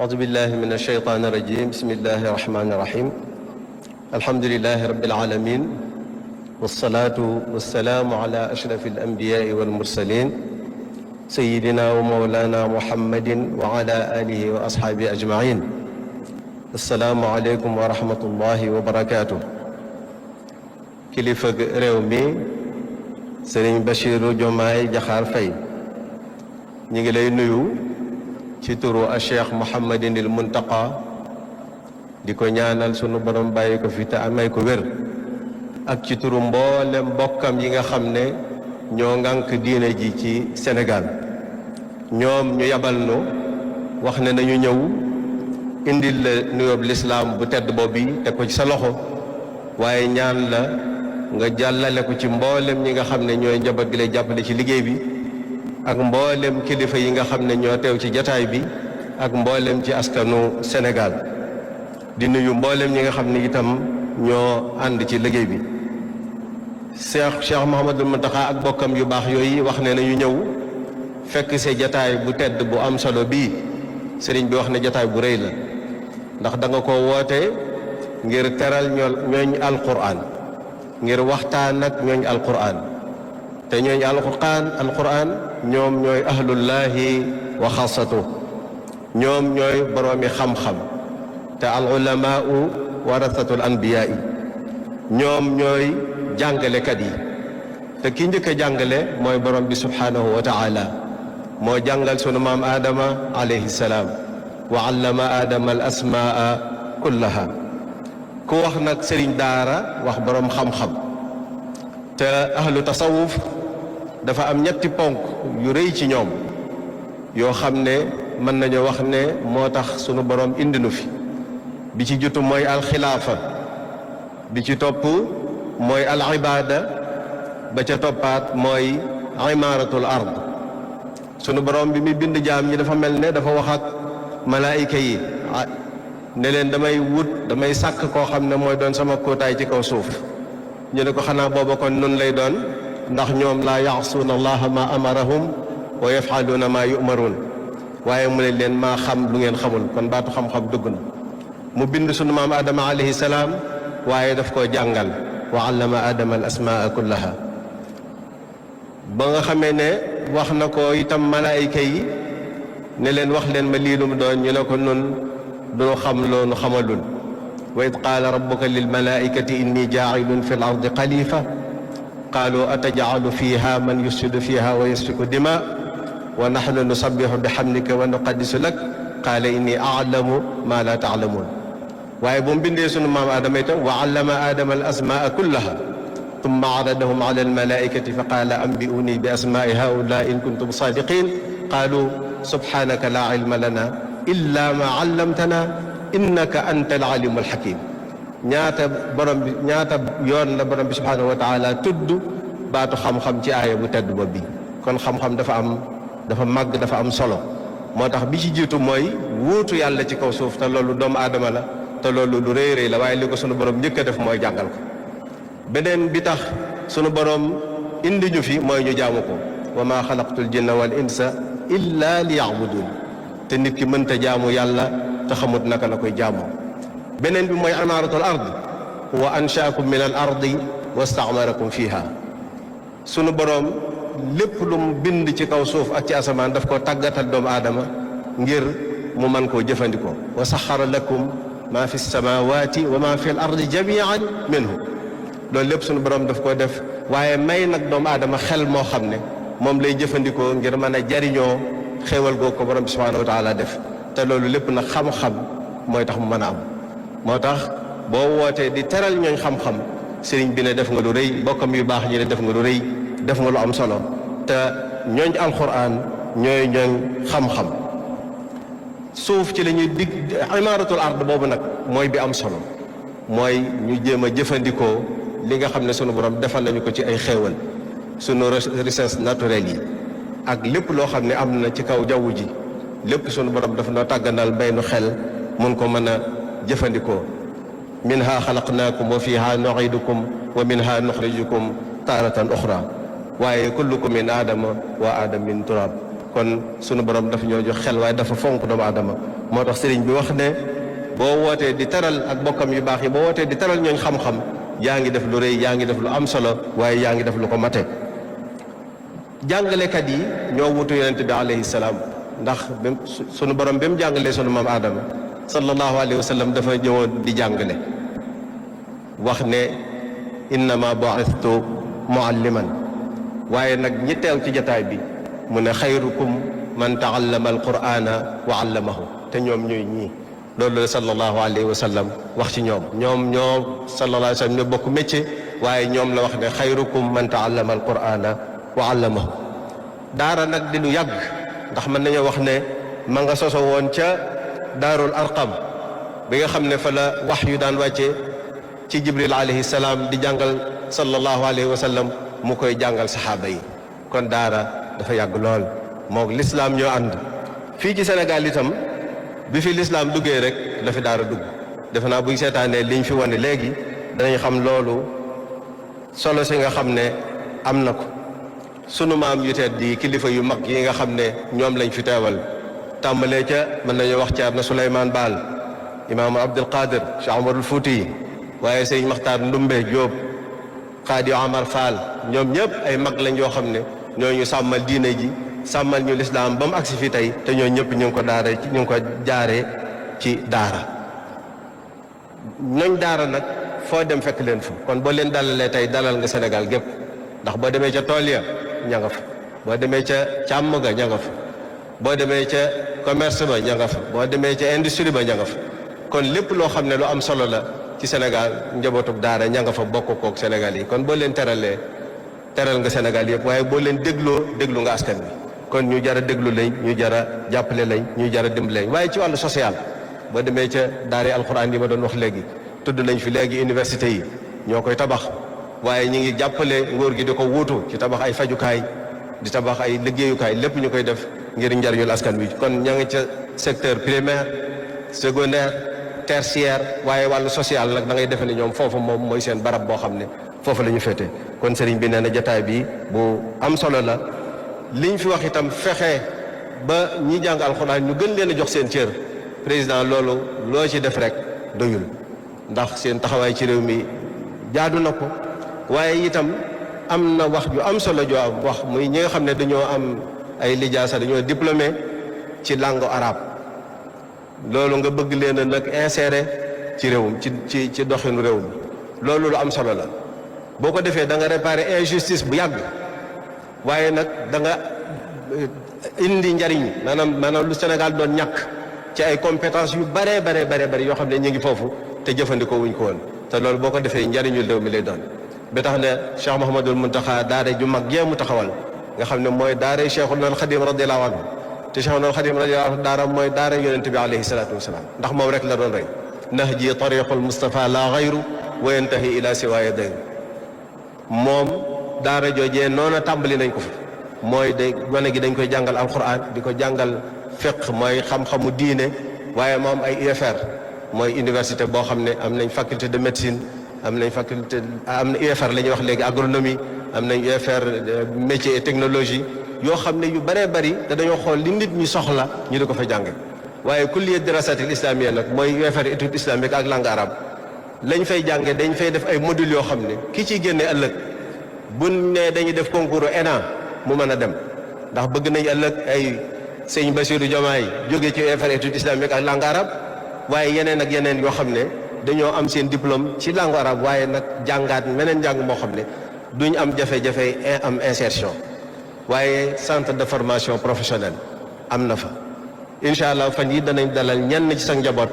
أعوذ بالله من الشيطان الرجيم بسم الله الرحمن الرحيم الحمد لله رب العالمين والصلاة والسلام على أشرف الأنبياء والمرسلين سيدنا ومولانا محمد وعلى آله وأصحابه أجمعين السلام عليكم ورحمة الله وبركاته kilifa réew mi Serigne Bassirou Diomaye Diakhar Faye ñi ngi lay nuyu ci turu a Cheikh Mouhamadinil Muntaqa di ko ñaanal sunu borom bàyyi ko fi te amay ko wér ak ci turu mboolem mbokkam yi nga xam ne ñoo ngànk diine ji ci Sénégal ñoom ñu yabal nu wax ne nañu ñëw indil la nuyoob lislaam bu tedd boobu yi teg ko ci sa loxo waaye ñaan la nga jàllale ko ci mboolem ñi nga xam ne ñooy njaboot gi lay jàppale ci liggéey bi ak mboolem kilifa yi nga xam ne ñoo teew ci jataay bi ak mboolem ci askanu Sénégal di nuyu mboolem ñi nga xam ne itam ñoo ànd ci liggéey bi Cheikh Mouhamadul Mountakha ak bokkam yu baax yooyu wax ne nañu ñëw fekk see jataay bu tedd bu am solo bii sëriñ bi wax ne jataay bu rëy la ndax da nga ko woote ngir teral ñooñ alquran ngir waxtaan ak ñooñ alquran te ñooñ alquran ñoom ñooy ahlullahi wa xaasatu ñoom ñooy boroomi xam-xam te al ulamaau warasatul anbiyaa yi ñoom ñooy jàngalekat yi te ki njëkk a jàngale mooy borom bi subhaanahu wa taala moo jàngal sunu maam aadama alayhi salaam wa allama aadama al asmaa kullaha ku wax nag sëriñ daara wax boroom xam-xam te ahlu tasawuf dafa am ñetti ponk yu rëy ci ñoom yoo xam ne mën nañu wax ne moo tax sunu boroom indi nu fi bi ci jutu mooy alxilaafa bi ci topp mooy al ibaada ba ca toppaat mooy imaaratul ard sunu boroom bi muy bind jaam ñi dafa mel ne dafa wax ak malaayika yi ne leen damay sàkk koo xam ne mooy doon sama kóotaay ci kaw suuf ñu ne ko xanaa booba kon nun lay doon ndax ñoom laa yaasuuna allaha ma amarahum wa yafaluuna ma yumaruun waaye mu ne leen maa xam lu ngeen xamul kon baatu xam-xam dugg na mu bind sunu maam adama alayhi salaam waaye daf koo jàngal wa allama adama al asmaa kullaha ba nga xamee ne wax na ko itam malaayika yi ne leen wax leen ma lii lu mu doon ñu ne ko nun dunu xam loonu xamalul wa id qaala rabbuka lil malaikati inni jaacilun fi l ardi xalifa qaalu atajcalu fiha man yufsidu fiha wa yasfiku dima wa naxnu nusabixu bixamdika wa nuqaddisu lak qaala inni aclamu ma la taclamuun waaye bu mu bindee sunu maam aadama itam wa allama aadama al asmaa kullaha tumma aradahum ala al malaikati fa qaala ambi'uuni bi asmaai haulaa in kuntum saadiqin qaalu subhanaka laa ilma lana illa ma allamtana innaka anta al-alimu al-hakim ñaata yoon la borom bi subhanahu wa taala tudd baatu xam-xam ci aaya bu tedd ba bi kon xam-xam dafa màgg dafa am solo moo tax bi ci jiitu mooy wuutu yàlla ci kaw suuf te loolu doomu aadama la te loolu lu rëy rëy la waaye li ko sunu borom njëkk a def mooy jàngal ko beneen bi tax sunu borom indi ñu fi mooy ñu jaamu ko wa ma xalaqtul jinna wal insa illa li ya'budun te nit ki mënta jaamu yàlla te xamut naka la koy jaamoo beneen bi mooy imaaratul ard wa anshaakum min al ardi wastaamarakum fiha sunu boroom lépp lu mu bind ci kaw suuf ak ci asamaan daf ko tàggatal doomu aadama ngir mu man koo jëfandikoo wa saxara lakum ma fi samawati wa ma fi al ardi jamian minhu loolu lépp sunu boroom daf koo def waaye may nag doomu aadama xel moo xam ne moom lay jëfandikoo ngir mën a jariñoo xéewal googu ko borom bi subhanahu wa taala def te loolu lépp nag xam-xam mooy tax mu mën a am moo tax boo wootee di teral ñooñ xam-xam sëriñ bi ne def nga lu rëy bokkam yu baax ñi ne def nga lu rëy def nga lu am solo te ñooñ alquran ñooy ñooñ xam-xam suuf ci la ñuy dig imaaratul ard boobu nag mooy bi am solo mooy ñu jéem a jëfandikoo li nga xam ne sunu borom defal nañu ko ci ay xéewal sunu ressources naturelles yi ak lépp loo xam ne am na ci kaw jaww ji lépp sunu borom dafa noo tàggandaal bay nu xel mun ko mën a jëfandikoo minha xalaqnaakum wa fiha nuidukum wa minha nuxrijukum taaratan uxra waaye kullukum min aadama wa aadam min turab kon sunu borom dafa ñoo jox xel waaye dafa fonk doomu aadama moo tax sëriñ bi wax ne boo wootee di teral ak bokkam yu baax yi boo wootee di teral ñooñ xam-xam yaa ngi def lu rëy yaa ngi def lu am solo waaye yaa ngi def lu ko mate. jàngalekat yi ñoo wutu yonent bi alayhi salaam ndax sunu borom bi mu jàngalee sunu maam Adama sallallahu alayhi wa sallam dafa ñëwoon di jàngale wax ne innama bu'ithtu mualliman waaye nag ñi teew ci jataay bi mu ne xayrukum man taallama alqur'ana wa allamahu te ñoom ñooy ñii loolu la sallallahu alayhi wa sallam wax ci ñoom ñoo sallallahu alayhi wa sallam ñoo bokk métier waaye ñoom la wax ne xayrukum man taallama alqur'ana wa allamahu. daara nag di lu yàgg ndax mën nañoo wax ne ma nga soso woon ca daarul arqam bi nga xam ne fa la wax yu daan wàcce ci jibril alayhi salaam di jàngal sallallahu alayhi wa sallam mu koy jàngal saxaaba yi kon daara dafa yàgg lool moog lislaam ñoo ànd. fii ci Sénégal itam bi fi lislaam duggee rek la fi daara dugg defe naa buñ seetaanee liñ fi wane léegi danañ xam loolu solo si nga xam ne am na ko. sunu maam yu tedd di kilifa yu mag yi nga xam ne ñoom lañ fi teewal tàmbalee ca mën nañu wax Ceerno Souleymane Baal imaamu Abdul Qadir Cheikh Omarul Fouti waaye sëñ Maxtaar Ndumbe Jóob Xaadi Omar Fall ñoom ñëpp ay mag lañ yoo xam ne ñooñu sàmmal diine ji sàmmal ñu lislaam ba mu agsi fi tey te ñoo ñëpp ñu ngi ko jaaree ci daara. ñooñ daara nag foo dem fekk leen fa kon boo leen dalalee tey dalal nga Sénégal gépp ndax boo demee ca tool ya ña nga fa boo demee ca càmm ga ña nga fa boo demee ca commerce ba ña nga fa boo demee ca industrie ba ña nga fa kon lépp loo xam ne lu am solo la ci Sénégal njabootug daara ña nga fa bokk kook Sénégal yi kon boo leen teralee teral nga Sénégal yëpp waaye boo leen déglu nga askan bi kon ñu jar a déglu lañ ñu jar a jàppale lañ ñu jar a dimbale lañ waaye ci wàllu social boo demee ca daari alxuraan yi ma doon wax léegi tudd nañ fi léegi université yi ñoo koy tabax waaye ñi ngi jàppale nguur gi di ko wuutu ci tabax ay fajukaay di tabax ay liggéeyukaay lépp ñu koy def ngir njariñul askan wi kon ña ngi ca secteur primaire secondaire tertiaire waaye wàllu social nag da ngay defe ne ñoom foofu moom mooy seen barab boo xam ne foofu la ñu féete kon sëriñ bi nee na jataay bi bu am solo la liñ fi wax itam fexe ba ñi jàng alxuraan ñu gën leen a jox seen cër président loolu loo ci def rek doyul ndax seen taxawaay ci réew mi jaadu na ko waaye itam am na wax ju am solo joo am wax muy ñi nga xam ne dañoo am ay lijaasa dañoo diplômé ci langue arabe loolu nga bëgg leen a nag insérer ci réewum ci doxinu réew mi loolu lu am solo la boo ko defee da nga réparer injustice bu yàgg waaye nag da nga indi njariñ maanaam lu Sénégal doon ñàkk ci ay compétences yu bare yoo xam ne ñu ngi foofu te jëfandikoo wuñ ko woon te loolu boo ko defee njariñul réew mi lay doon ba tax ne Cheikh Mouhamadul Muntaxa daare ju mag jee mu taxawal nga xam ne mooy daare Cheikhul Xadim radiyallahu anhu te Cheikhul Xadim radiyallahu anhu daara mooy daare yonente bi alayhi salaatu wasalaam ndax moom rek la doon rey nahji tariqul Mustafa la gayru wa yantahi ila siwaaya dayru moom daara joojee noona tàmbali nañ ko fa mooy gone gi dañ koy jàngal alquran di ko jàngal fiqh mooy xam-xamu diine waaye moom ay UFR mooy université boo xam ne am nañ faculté de médecine am na UFR la ñuy wax léegi agronomie am nañ UFR métier et technologie yoo xam ne yu bëree bëri te dañoo xool li nit ñi soxla ñu di ko fa jànge waaye kulliyat dirasatil islamiyya nag mooy UFR étude islamique ak langue arabe lañ fay jànge dañ fay def ay modules yoo xam ne ki ciy génne ëllëg buñ ne dañuy def concours ENA mu mën a dem ndax bëgg nañ ëllëg ay sëñ Bassirou Diomaye jóge ci UFR étude islamique ak langue arabe waaye yeneen ak yeneen yoo xam ne dañoo am seen diplôme ci langue arabe waaye nag jàngaat meneen njàng moo xam ne duñ am jafe-jafe am insertion waaye centre de formation professionnelle am na fa incha allah fan yi danañ dalal ñenn ci sa njaboot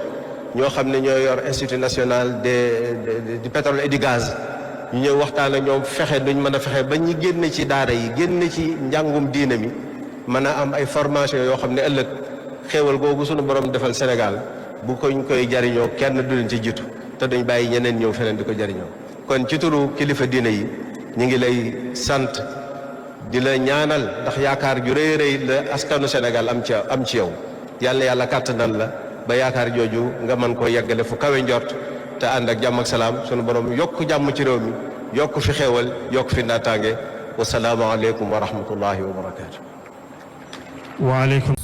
ñoo xam ne ñoo yor institut national du pétrole et du gaz ñu ñëw waxtaan ak ñoom fexe duñ mën a fexe ba ñi génn ci daara yi génn ci njàngum diine mi mën a am ay formation yoo xam ne ëllëg xéewal googu sunu borom defal Sénégal bu koñ koy jariñoo kenn du leen ci jiitu te duñ bàyyi ñeneen ñëw feneen di ko jariñoo kon ci turu kilifa diine yi ñu ngi lay sant di la ñaanal ndax yaakaar ju rëy rëy la askanu Sénégal am ci yow yàlla kàttanal la ba yaakaar jooju nga mën koo yeggale fu kawe njort te ànd ak jàmm ak salaam sunu borom yokk jàmm ci réew mi yokk fi xéewal yokk fi naataange wasalaamu aleykum wa rahmatullahi wa barakaatu. waaleykum